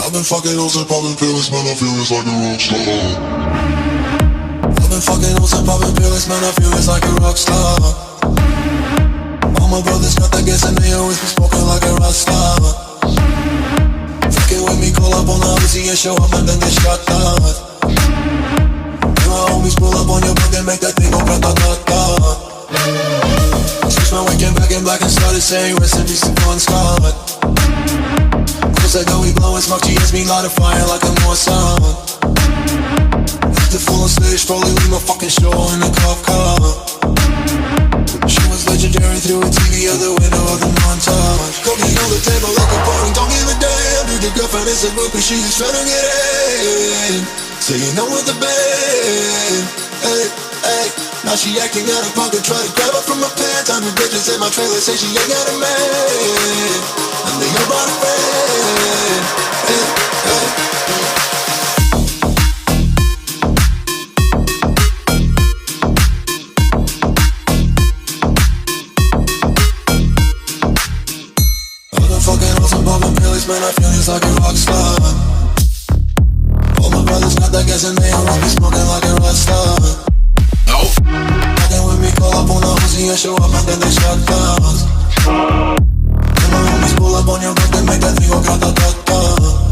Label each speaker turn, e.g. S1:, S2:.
S1: I've been fucking hoes and popping pills, man, I feel it's like a rock star. I've been fucking hoes and popping pills, man, I feel it's like a rock star. All my brothers got that gas and they always be smoking like a rock star. Fucking with me, call up on the Uzi and show up and then get shot down. And my homies pull up on your block and make that thing go grata-ta-ta. Switched my weekend back in black and started saying rest in peace to Bon Scott. Cause I know we blowin' smoke, GS me light a fire like a Mossad. After full on stage, probably leave my fucking show in a cop car. She was legendary through a TV out the window of the montage. Cooking on the table like a party, don't give a damn. Dude, your girlfriend is a groupie, she just tryna get in. Saying no with the band. Hey, hey. Now she acting out of pocket, try to grab her from my pants. I'm the bitches in my trailer, say she ain't got a man. And they all brought a friend. Hey, hey. I've been fucking hoes and popping pills, man, I feel just like a rock star. All my brothers got that gas and they always be smoking like a rock star. Fucking with me, call up on the Uzi and show up and then they shut down. And my homies pull up on your block and make that thing go grata-ta-ta.